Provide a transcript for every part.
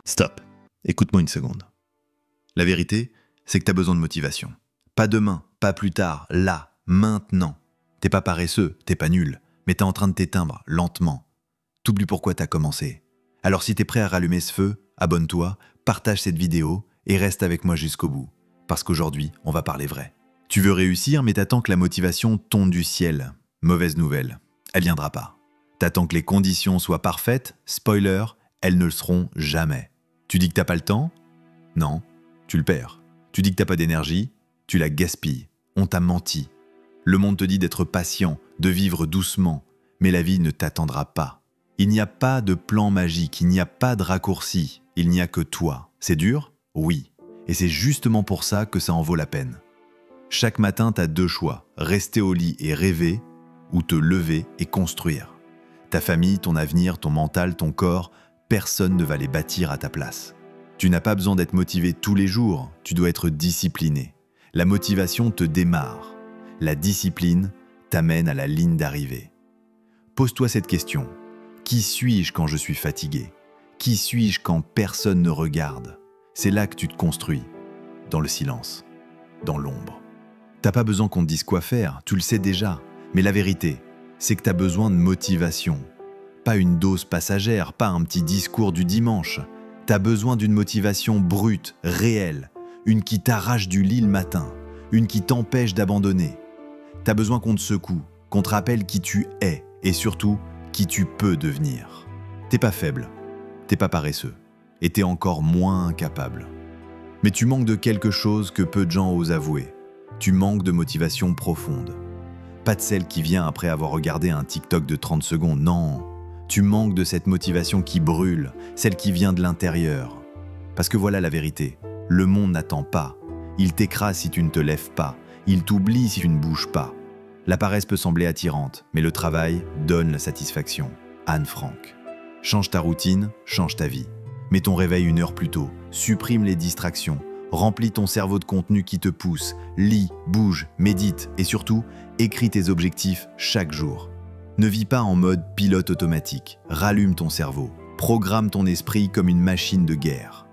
Stop. Écoute-moi une seconde. La vérité, c'est que t'as besoin de motivation. Pas demain, pas plus tard, là, maintenant. T'es pas paresseux, t'es pas nul, mais t'es en train de t'éteindre, lentement. T'oublies pourquoi t'as commencé. Alors si t'es prêt à rallumer ce feu, abonne-toi, partage cette vidéo et reste avec moi jusqu'au bout. Parce qu'aujourd'hui, on va parler vrai. Tu veux réussir, mais t'attends que la motivation tombe du ciel. Mauvaise nouvelle, elle viendra pas. T'attends que les conditions soient parfaites, spoiler, elles ne le seront jamais. Tu dis que t'as pas le temps? Non, tu le perds. Tu dis que t'as pas d'énergie? Tu la gaspilles. On t'a menti. Le monde te dit d'être patient, de vivre doucement, mais la vie ne t'attendra pas. Il n'y a pas de plan magique, il n'y a pas de raccourci, il n'y a que toi. C'est dur? Oui. Et c'est justement pour ça que ça en vaut la peine. Chaque matin, t'as deux choix, rester au lit et rêver, ou te lever et construire. Ta famille, ton avenir, ton mental, ton corps, personne ne va les bâtir à ta place. Tu n'as pas besoin d'être motivé tous les jours, tu dois être discipliné. La motivation te démarre. La discipline t'amène à la ligne d'arrivée. Pose-toi cette question. Qui suis-je quand je suis fatigué? Qui suis-je quand personne ne regarde? C'est là que tu te construis, dans le silence, dans l'ombre. T'as pas besoin qu'on te dise quoi faire, tu le sais déjà. Mais la vérité, c'est que t'as besoin de motivation. Pas une dose passagère, pas un petit discours du dimanche. T'as besoin d'une motivation brute, réelle, une qui t'arrache du lit le matin, une qui t'empêche d'abandonner. T'as besoin qu'on te secoue, qu'on te rappelle qui tu es et surtout qui tu peux devenir. T'es pas faible, t'es pas paresseux et t'es encore moins incapable. Mais tu manques de quelque chose que peu de gens osent avouer. Tu manques de motivation profonde. Pas de celle qui vient après avoir regardé un TikTok de 30 secondes, non. Tu manques de cette motivation qui brûle, celle qui vient de l'intérieur. Parce que voilà la vérité, le monde n'attend pas. Il t'écrase si tu ne te lèves pas, il t'oublie si tu ne bouges pas. La paresse peut sembler attirante, mais le travail donne la satisfaction. Anne Frank. Change ta routine, change ta vie. Mets ton réveil 1 heure plus tôt, supprime les distractions, remplis ton cerveau de contenu qui te pousse, lis, bouge, médite et surtout, écris tes objectifs chaque jour. Ne vis pas en mode pilote automatique, rallume ton cerveau, programme ton esprit comme une machine de guerre.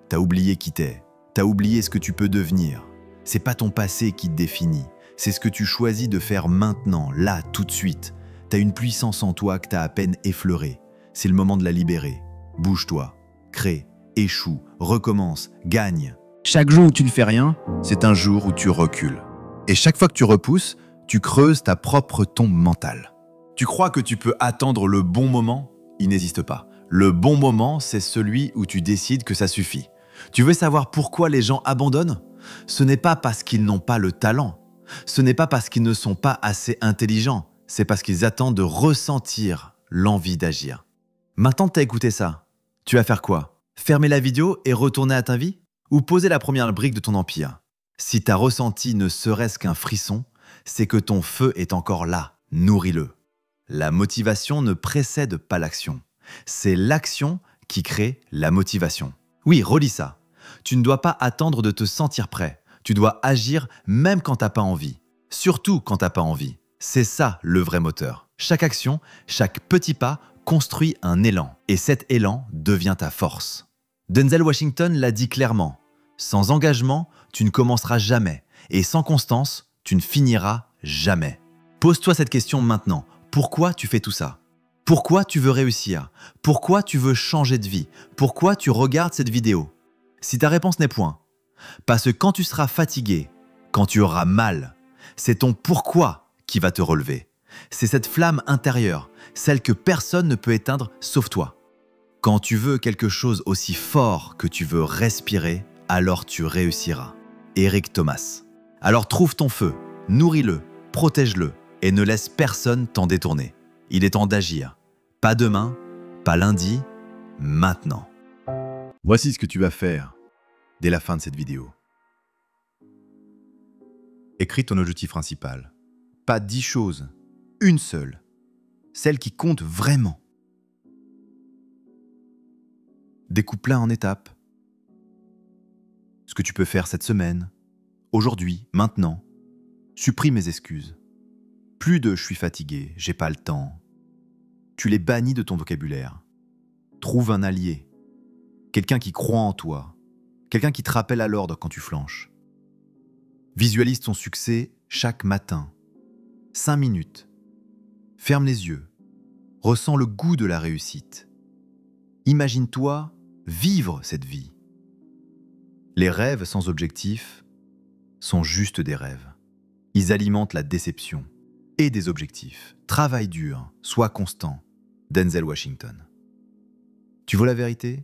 T'as oublié qui t'es, t'as oublié ce que tu peux devenir. C'est pas ton passé qui te définit, c'est ce que tu choisis de faire maintenant, là, tout de suite. T'as une puissance en toi que t'as à peine effleurée. C'est le moment de la libérer. Bouge-toi, crée, échoue, recommence, gagne. Chaque jour où tu ne fais rien, c'est un jour où tu recules. Et chaque fois que tu repousses, tu creuses ta propre tombe mentale. Tu crois que tu peux attendre le bon moment? Il n'existe pas. Le bon moment, c'est celui où tu décides que ça suffit. Tu veux savoir pourquoi les gens abandonnent? Ce n'est pas parce qu'ils n'ont pas le talent. Ce n'est pas parce qu'ils ne sont pas assez intelligents. C'est parce qu'ils attendent de ressentir l'envie d'agir. Maintenant que tu as écouté ça, tu vas faire quoi? Fermer la vidéo et retourner à ta vie? Ou poser la première brique de ton empire? Si tu as ressenti ne serait-ce qu'un frisson, c'est que ton feu est encore là. Nourris-le. La motivation ne précède pas l'action. C'est l'action qui crée la motivation. Oui, relis ça. Tu ne dois pas attendre de te sentir prêt. Tu dois agir même quand t'as pas envie. Surtout quand t'as pas envie. C'est ça le vrai moteur. Chaque action, chaque petit pas construit un élan. Et cet élan devient ta force. Denzel Washington l'a dit clairement. Sans engagement, tu ne commenceras jamais. Et sans constance, tu ne finiras jamais. Pose-toi cette question maintenant. Pourquoi tu fais tout ça? Pourquoi tu veux réussir? Pourquoi tu veux changer de vie? Pourquoi tu regardes cette vidéo? Si ta réponse n'est point, parce que quand tu seras fatigué, quand tu auras mal, c'est ton pourquoi qui va te relever. C'est cette flamme intérieure, celle que personne ne peut éteindre sauf toi. Quand tu veux quelque chose aussi fort que tu veux respirer, alors tu réussiras. Eric Thomas. Alors trouve ton feu, nourris-le, protège-le et ne laisse personne t'en détourner. Il est temps d'agir. Pas demain, pas lundi, maintenant. Voici ce que tu vas faire dès la fin de cette vidéo. Écris ton objectif principal. Pas 10 choses, une seule. Celle qui compte vraiment. Découpe-la en étapes. Ce que tu peux faire cette semaine, aujourd'hui, maintenant. Supprime les excuses. Plus de « je suis fatigué, j'ai pas le temps ». Tu les bannis de ton vocabulaire. Trouve un allié. quelqu'un qui croit en toi, quelqu'un qui te rappelle à l'ordre quand tu flanches. Visualise ton succès chaque matin. 5 minutes. Ferme les yeux. Ressens le goût de la réussite. Imagine-toi vivre cette vie. Les rêves sans objectif sont juste des rêves. Ils alimentent la déception et des objectifs. Travaille dur, sois constant. Denzel Washington. Tu veux la vérité ?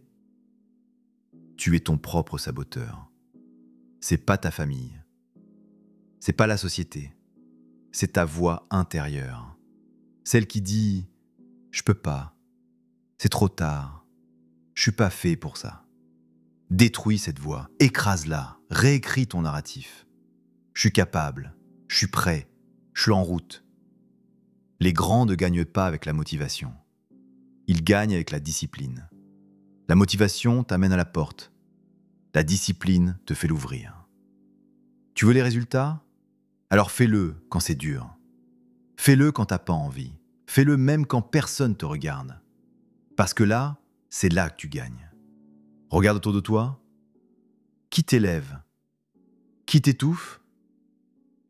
Tu es ton propre saboteur. C'est pas ta famille. C'est pas la société. C'est ta voix intérieure. Celle qui dit « Je peux pas. C'est trop tard. Je suis pas fait pour ça. » Détruis cette voix, écrase-la, réécris ton narratif. Je suis capable, je suis prêt, je suis en route. Les grands ne gagnent pas avec la motivation. Ils gagnent avec la discipline. La motivation t'amène à la porte. La discipline te fait l'ouvrir. Tu veux les résultats ? Alors fais-le quand c'est dur. Fais-le quand t'as pas envie. Fais-le même quand personne te regarde. Parce que là, c'est là que tu gagnes. Regarde autour de toi. Qui t'élève ? Qui t'étouffe ?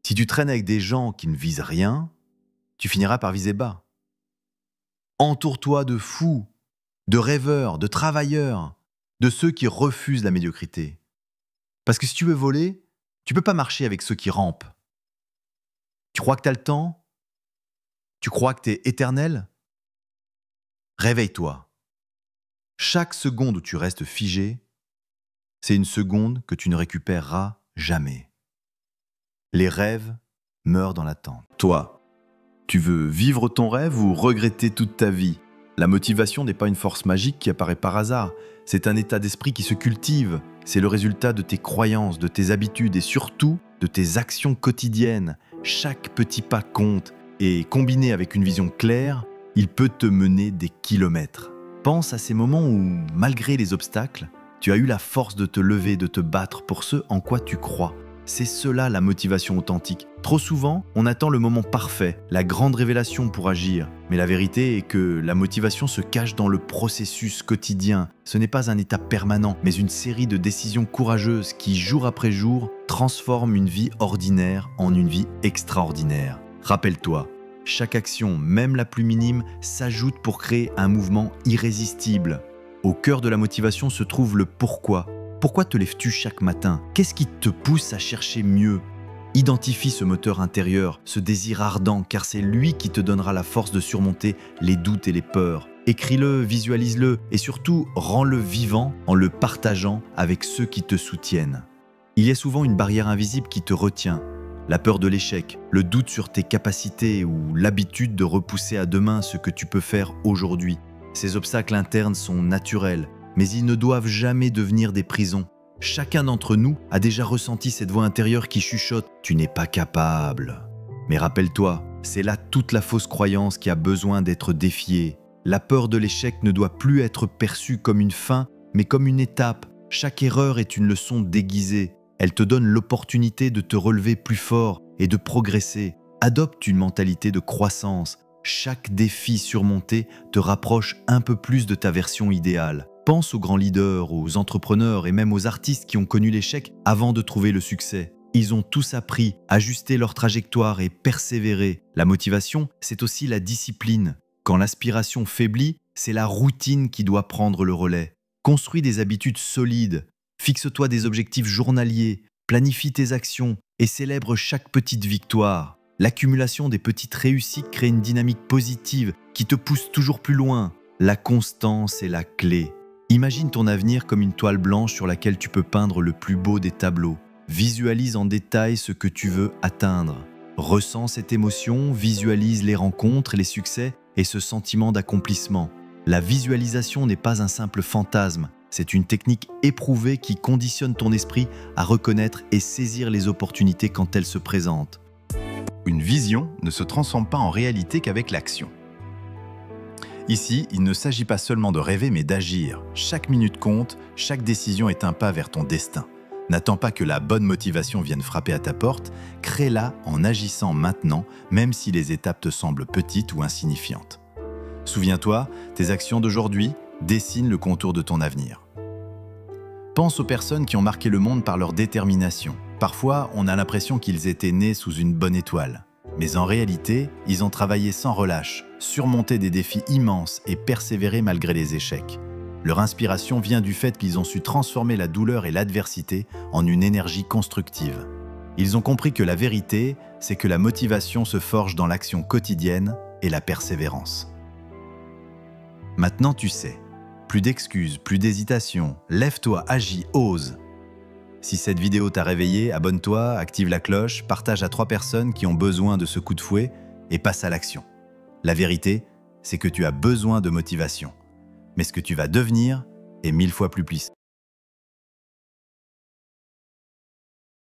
Si tu traînes avec des gens qui ne visent rien, tu finiras par viser bas. Entoure-toi de fous, de rêveurs, de travailleurs, de ceux qui refusent la médiocrité. Parce que si tu veux voler, tu peux pas marcher avec ceux qui rampent. Tu crois que t'as le temps ? Tu crois que t'es éternel ? Réveille-toi. Chaque seconde où tu restes figé, c'est une seconde que tu ne récupéreras jamais. Les rêves meurent dans l'attente. Toi, tu veux vivre ton rêve ou regretter toute ta vie ? La motivation n'est pas une force magique qui apparaît par hasard. C'est un état d'esprit qui se cultive. C'est le résultat de tes croyances, de tes habitudes et surtout de tes actions quotidiennes. Chaque petit pas compte et combiné avec une vision claire, il peut te mener des kilomètres. Pense à ces moments où, malgré les obstacles, tu as eu la force de te lever, de te battre pour ce en quoi tu crois. C'est cela la motivation authentique. Trop souvent, on attend le moment parfait, la grande révélation pour agir. Mais la vérité est que la motivation se cache dans le processus quotidien. Ce n'est pas un état permanent, mais une série de décisions courageuses qui, jour après jour, transforment une vie ordinaire en une vie extraordinaire. Rappelle-toi, chaque action, même la plus minime, s'ajoute pour créer un mouvement irrésistible. Au cœur de la motivation se trouve le pourquoi. Pourquoi te lèves-tu chaque matin ? Qu'est-ce qui te pousse à chercher mieux ? Identifie ce moteur intérieur, ce désir ardent, car c'est lui qui te donnera la force de surmonter les doutes et les peurs. Écris-le, visualise-le et surtout rends-le vivant en le partageant avec ceux qui te soutiennent. Il y a souvent une barrière invisible qui te retient. La peur de l'échec, le doute sur tes capacités ou l'habitude de repousser à demain ce que tu peux faire aujourd'hui. Ces obstacles internes sont naturels, mais ils ne doivent jamais devenir des prisons. Chacun d'entre nous a déjà ressenti cette voix intérieure qui chuchote « Tu n'es pas capable ». Mais rappelle-toi, c'est là toute la fausse croyance qui a besoin d'être défiée. La peur de l'échec ne doit plus être perçue comme une fin, mais comme une étape. Chaque erreur est une leçon déguisée. Elle te donne l'opportunité de te relever plus fort et de progresser. Adopte une mentalité de croissance. Chaque défi surmonté te rapproche un peu plus de ta version idéale. Pense aux grands leaders, aux entrepreneurs et même aux artistes qui ont connu l'échec avant de trouver le succès. Ils ont tous appris, ajusté leur trajectoire et persévéré. La motivation, c'est aussi la discipline. Quand l'aspiration faiblit, c'est la routine qui doit prendre le relais. Construis des habitudes solides. Fixe-toi des objectifs journaliers. Planifie tes actions et célèbre chaque petite victoire. L'accumulation des petites réussites crée une dynamique positive qui te pousse toujours plus loin. La constance est la clé. Imagine ton avenir comme une toile blanche sur laquelle tu peux peindre le plus beau des tableaux. Visualise en détail ce que tu veux atteindre. Ressens cette émotion, visualise les rencontres, les succès et ce sentiment d'accomplissement. La visualisation n'est pas un simple fantasme, c'est une technique éprouvée qui conditionne ton esprit à reconnaître et saisir les opportunités quand elles se présentent. Une vision ne se transforme pas en réalité qu'avec l'action. Ici, il ne s'agit pas seulement de rêver, mais d'agir. Chaque minute compte, chaque décision est un pas vers ton destin. N'attends pas que la bonne motivation vienne frapper à ta porte, crée-la en agissant maintenant, même si les étapes te semblent petites ou insignifiantes. Souviens-toi, tes actions d'aujourd'hui dessinent le contour de ton avenir. Pense aux personnes qui ont marqué le monde par leur détermination. Parfois, on a l'impression qu'ils étaient nés sous une bonne étoile. Mais en réalité, ils ont travaillé sans relâche, surmonté des défis immenses et persévéré malgré les échecs. Leur inspiration vient du fait qu'ils ont su transformer la douleur et l'adversité en une énergie constructive. Ils ont compris que la vérité, c'est que la motivation se forge dans l'action quotidienne et la persévérance. Maintenant tu sais. Plus d'excuses, plus d'hésitation. Lève-toi, agis, ose. Si cette vidéo t'a réveillé, abonne-toi, active la cloche, partage à 3 personnes qui ont besoin de ce coup de fouet et passe à l'action. La vérité, c'est que tu as besoin de motivation. Mais ce que tu vas devenir est 1000 fois plus puissant.